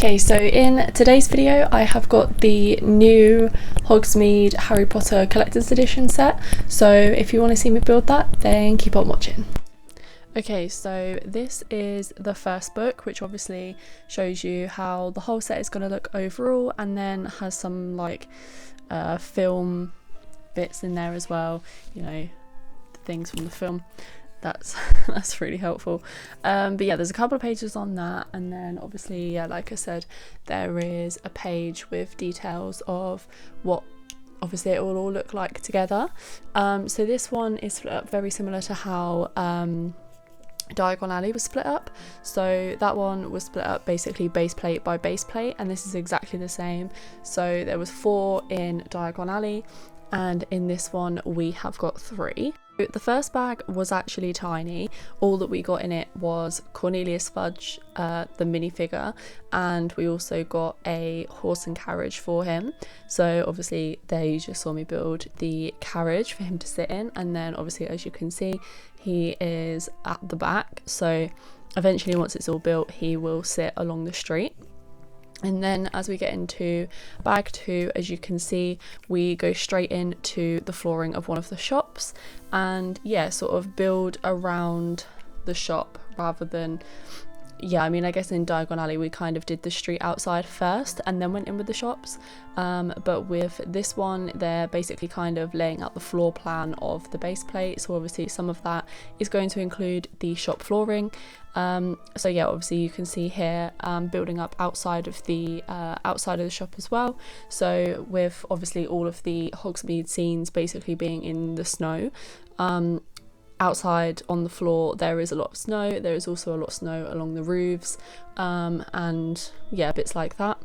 Okay, so in today's video I have got the new Hogsmeade Harry Potter Collector's Edition set, so if you want to see me build that, then keep on watching. Okay, so this is the first book, which obviously shows you how the whole set is going to look overall, and then has some like film bits in there as well, you know, things from the film. That's really helpful. But yeah, there's a couple of pages on that, and then obviously, yeah, like I said, there is a page with details of what obviously it will all look like together. So this one is split up very similar to how Diagon Alley was split up. So that one was split up basically base plate by base plate, and this is exactly the same. So there was 4 in Diagon Alley, and in this one we have got 3. The first bag was actually tiny. All that we got in it was Cornelius Fudge, the minifigure, and we also got a horse and carriage for him. So obviously there you just saw me build the carriage for him to sit in, and then obviously, as you can see, he is at the back. So eventually, once it's all built, he will sit along the street. And then as we get into bag 2, as you can see, we go straight into the flooring of one of the shops, and yeah, sort of build around the shop rather than, yeah, I mean, I guess in Diagon Alley we kind of did the street outside first and then went in with the shops, but with this one they're basically kind of laying out the floor plan of the base plate. So obviously some of that is going to include the shop flooring. So yeah, obviously you can see here building up outside of the shop as well. So with obviously all of the Hogsmeade scenes basically being in the snow, outside on the floor there is a lot of snow. There is also a lot of snow along the roofs, and yeah, bits like that.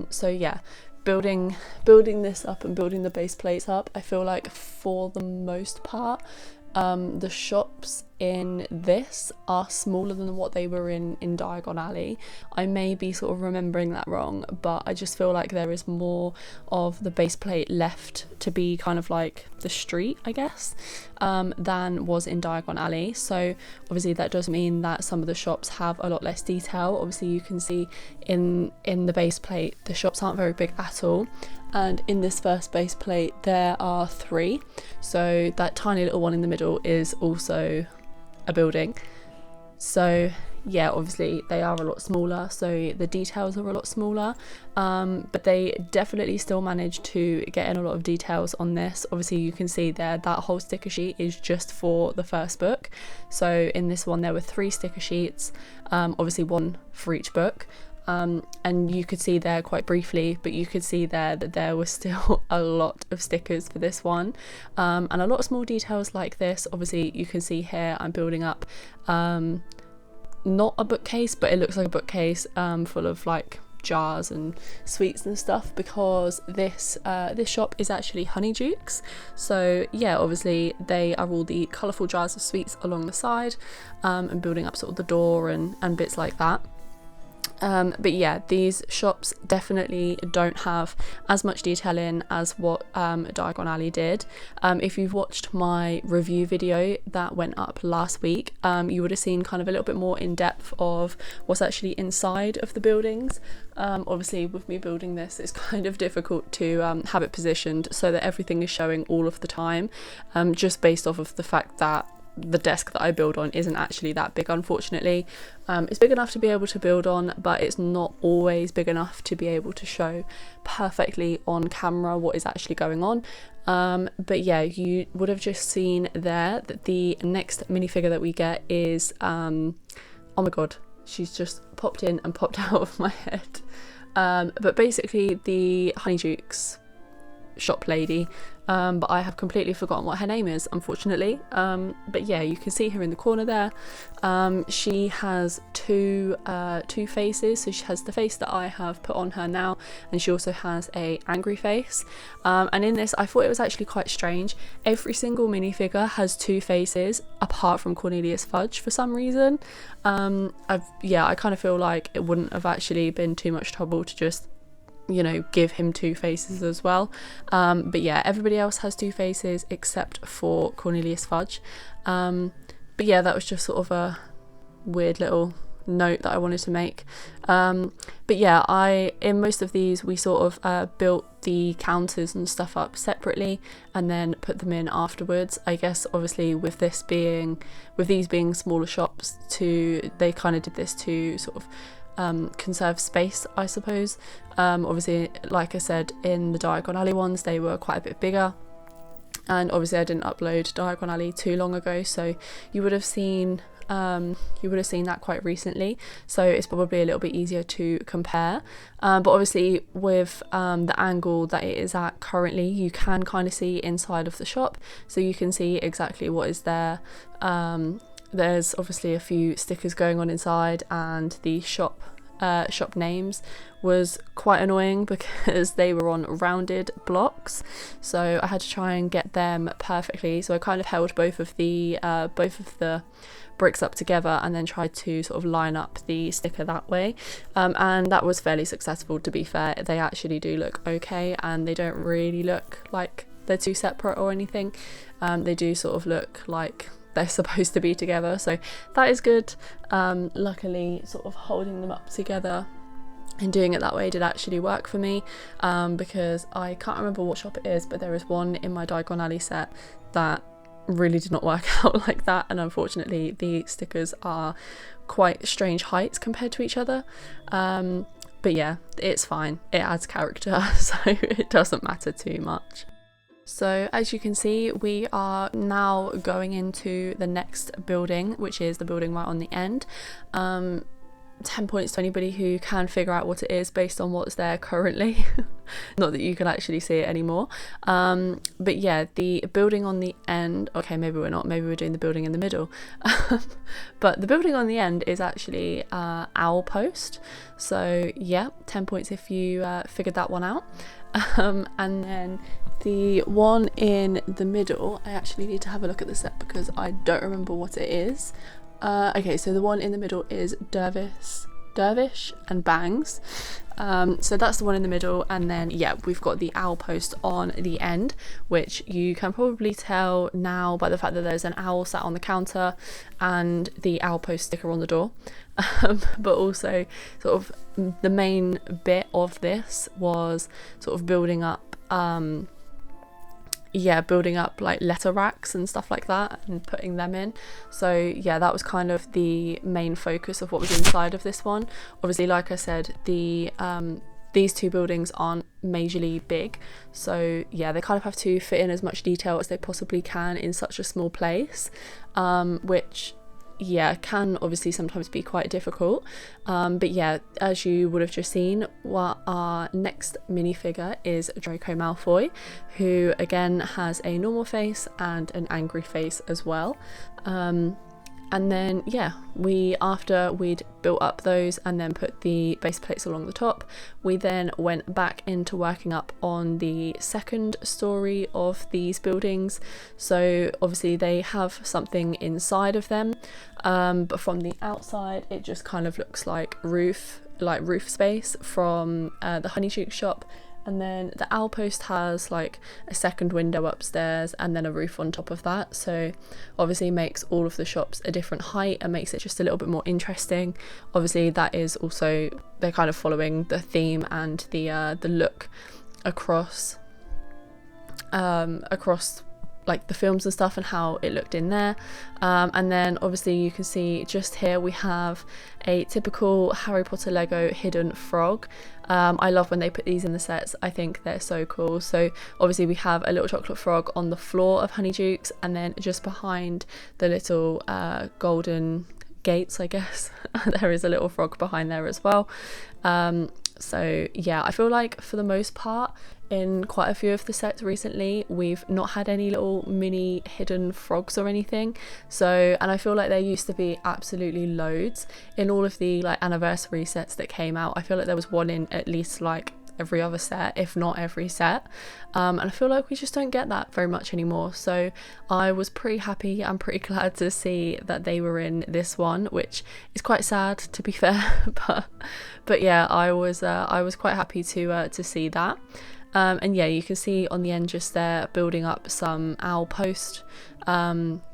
So yeah, building this up and building the base plates up, I feel like for the most part the shops in this are smaller than what they were in Diagon Alley. I may be sort of remembering that wrong, but I just feel like there is more of the base plate left to be kind of like the street, I guess, than was in Diagon Alley. So obviously that does mean that some of the shops have a lot less detail. Obviously you can see in the base plate the shops aren't very big at all, and in this first base plate there are 3. So that tiny little one in the middle is also a building. So yeah, obviously they are a lot smaller, so the details are a lot smaller, but they definitely still managed to get in a lot of details on this. Obviously you can see there that whole sticker sheet is just for the first book. So in this one there were 3 sticker sheets, obviously 1 for each book. And you could see there quite briefly, but you could see there that there was still a lot of stickers for this one, and a lot of small details like this. Obviously you can see here I'm building up not a bookcase, but it looks like a bookcase full of like jars and sweets and stuff, because this shop is actually Honeydukes. So yeah, obviously they are all the colourful jars of sweets along the side, and building up sort of the door and bits like that. But yeah, these shops definitely don't have as much detail in as what Diagon Alley did. If you've watched my review video that went up last week, you would have seen kind of a little bit more in depth of what's actually inside of the buildings. Obviously with me building this, it's kind of difficult to have it positioned so that everything is showing all of the time, just based off of the fact that the desk that I build on isn't actually that big, unfortunately. It's big enough to be able to build on, but it's not always big enough to be able to show perfectly on camera what is actually going on. But yeah, you would have just seen there that the next minifigure that we get is oh my god, she's just popped in and popped out of my head, but basically the Honeydukes shop lady, but I have completely forgotten what her name is, unfortunately. But yeah, you can see her in the corner there. She has two faces. So she has the face that I have put on her now, and she also has a angry face. And in this, I thought it was actually quite strange. Every single minifigure has 2 faces, apart from Cornelius Fudge for some reason. I kind of feel like it wouldn't have actually been too much trouble to just, you know, give him 2 faces as well. But yeah, everybody else has 2 faces except for Cornelius Fudge. But yeah, that was just sort of a weird little note that I wanted to make. But yeah, in most of these we sort of built the counters and stuff up separately and then put them in afterwards. I guess obviously with these being smaller shops they kind of did this to sort of conserve space, I suppose. Obviously, like I said, in the Diagon Alley ones they were quite a bit bigger, and obviously I didn't upload Diagon Alley too long ago, so you would have seen that quite recently, so it's probably a little bit easier to compare. But obviously with the angle that it is at currently, you can kind of see inside of the shop, so you can see exactly what is there. There's obviously a few stickers going on inside, and the shop names was quite annoying because they were on rounded blocks, so I had to try and get them perfectly. So I kind of held both of the bricks up together and then tried to sort of line up the sticker that way, and that was fairly successful, to be fair. They actually do look okay, and they don't really look like they're too separate or anything. They do sort of look like they're supposed to be together, so that is good. Luckily, sort of holding them up together and doing it that way did actually work for me, because I can't remember what shop it is, but there is one in my Diagon Alley set that really did not work out like that, and unfortunately the stickers are quite strange heights compared to each other. But yeah, it's fine, it adds character, so it doesn't matter too much. So as you can see, we are now going into the next building, which is the building right on the end. 10 points to anybody who can figure out what it is based on what's there currently. Not that you can actually see it anymore. But yeah, the building on the end, okay, maybe we're not, maybe we're doing the building in the middle. But the building on the end is actually Owl Post. So yeah, 10 points if you figured that one out. And then the one in the middle, I actually need to have a look at the set because I don't remember what it is. Okay, so the one in the middle is Dervish and Bangs. So that's the one in the middle, and then yeah, we've got the Owl Post on the end, which you can probably tell now by the fact that there's an owl sat on the counter and the Owl Post sticker on the door. But also sort of the main bit of this was sort of building up like letter racks and stuff like that and putting them in. So yeah, that was kind of the main focus of what was inside of this one. Obviously, like I said, these two buildings aren't majorly big, so yeah, they kind of have to fit in as much detail as they possibly can in such a small place, which yeah, can obviously sometimes be quite difficult. But yeah, as you would have just seen, our next minifigure is Draco Malfoy, who again has a normal face and an angry face as well. And then yeah, after we'd built up those and then put the base plates along the top, we then went back into working up on the second story of these buildings. So obviously they have something inside of them, but from the outside it just kind of looks like roof space from the Honeyduke shop. And then the Owl Post has like a second window upstairs and then a roof on top of that, so obviously makes all of the shops a different height and makes it just a little bit more interesting. Obviously that is also, they're kind of following the theme and the look across like the films and stuff and how it looked in there. And then obviously you can see just here we have a typical Harry Potter Lego hidden frog. I love when they put these in the sets, I think they're so cool. So obviously we have a little chocolate frog on the floor of Honeyduke's, and then just behind the little golden gates, I guess, there is a little frog behind there as well. So yeah, I feel like for the most part in quite a few of the sets recently we've not had any little mini hidden frogs or anything, so, and I feel like there used to be absolutely loads in all of the like anniversary sets that came out. I feel like there was one in at least like every other set, if not every set, and I feel like we just don't get that very much anymore. So I was pretty happy and pretty glad to see that they were in this one, which is quite sad to be fair, but yeah, I was quite happy to see that. And yeah, you can see on the end just there building up some owl post,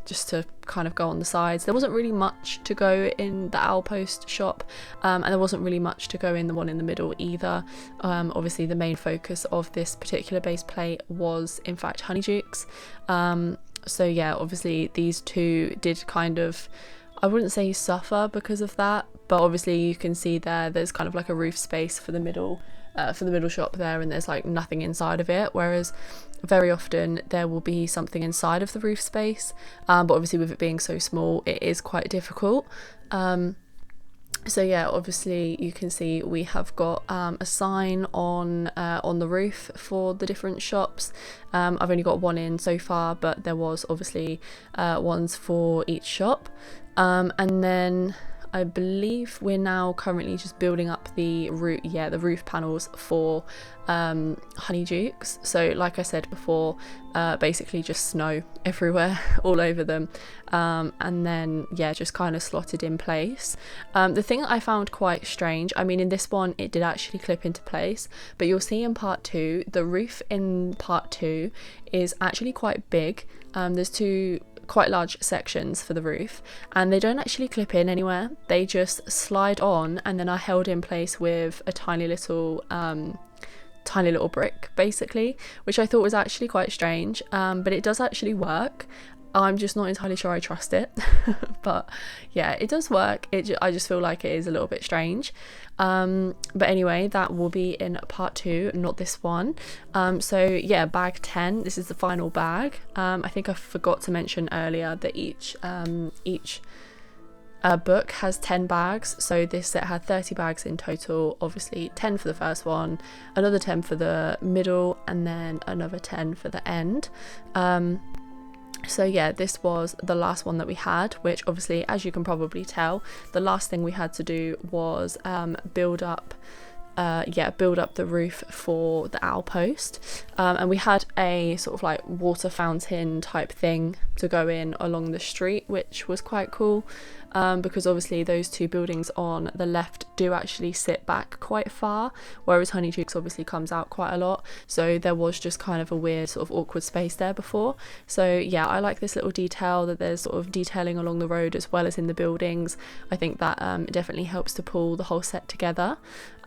just to kind of go on the sides. There wasn't really much to go in the owl post shop, and there wasn't really much to go in the one in the middle either. Obviously the main focus of this particular base plate was in fact honeydukes. So yeah, obviously these two did kind of, I wouldn't say suffer because of that, but obviously you can see there's kind of like a roof space for the middle shop there, and there's like nothing inside of it, whereas very often there will be something inside of the roof space, but obviously with it being so small it is quite difficult. So yeah, obviously you can see we have got a sign on the roof for the different shops. I've only got one in so far, but there was obviously ones for each shop, and then I believe we're now currently just building up the roof panels for honeydukes. So like I said before, basically just snow everywhere, all over them, and then yeah, just kind of slotted in place. The thing that I found quite strange, I mean in this one it did actually clip into place, but you'll see in part 2, the roof in part 2 is actually quite big. There's two quite large sections for the roof, and they don't actually clip in anywhere, they just slide on and then are held in place with a tiny little brick basically, which I thought was actually quite strange, but it does actually work. I'm just not entirely sure I trust it but yeah, it does work. I just feel like it is a little bit strange, but anyway, that will be in part 2, not this one. So yeah, bag 10, this is the final bag. I think I forgot to mention earlier that each book has 10 bags, so this set had 30 bags in total, obviously 10 for the first one, another 10 for the middle, and then another 10 for the end. So yeah, this was the last one that we had, which obviously, as you can probably tell, the last thing we had to do was build up the roof for the owl post, and we had a sort of like water fountain type thing to go in along the street, which was quite cool, because obviously those two buildings on the left do actually sit back quite far, whereas Honeydukes obviously comes out quite a lot, so there was just kind of a weird sort of awkward space there before. So yeah, I like this little detail that there's sort of detailing along the road as well as in the buildings. I think that it definitely helps to pull the whole set together.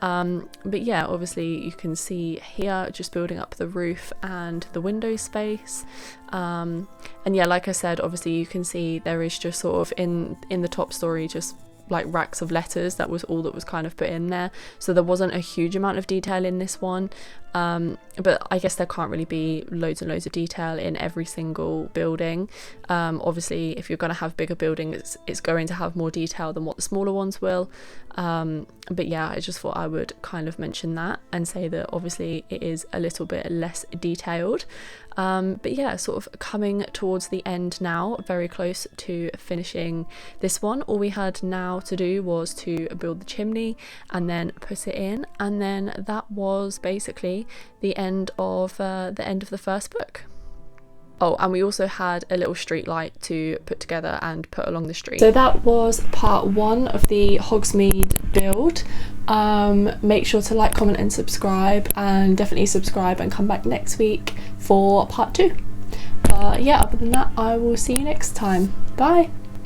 But yeah, obviously you can see here just building up the roof and the window space, and yeah, like I said, obviously you can see there is just sort of in the top story just like racks of letters. That was all that was kind of put in there, so there wasn't a huge amount of detail in this one, but I guess there can't really be loads and loads of detail in every single building. Obviously if you're going to have bigger buildings, it's going to have more detail than what the smaller ones will, but yeah, I just thought I would kind of mention that and say that obviously it is a little bit less detailed. But yeah, sort of coming towards the end now, very close to finishing this one. All we had now to do was to build the chimney and then put it in, and then that was basically the end of the first book. Oh, and we also had a little street light to put together and put along the street. So that was part 1 of the Hogsmeade build. Make sure to like, comment and subscribe, and definitely subscribe and come back next week for part 2. But yeah, other than that, I will see you next time. Bye!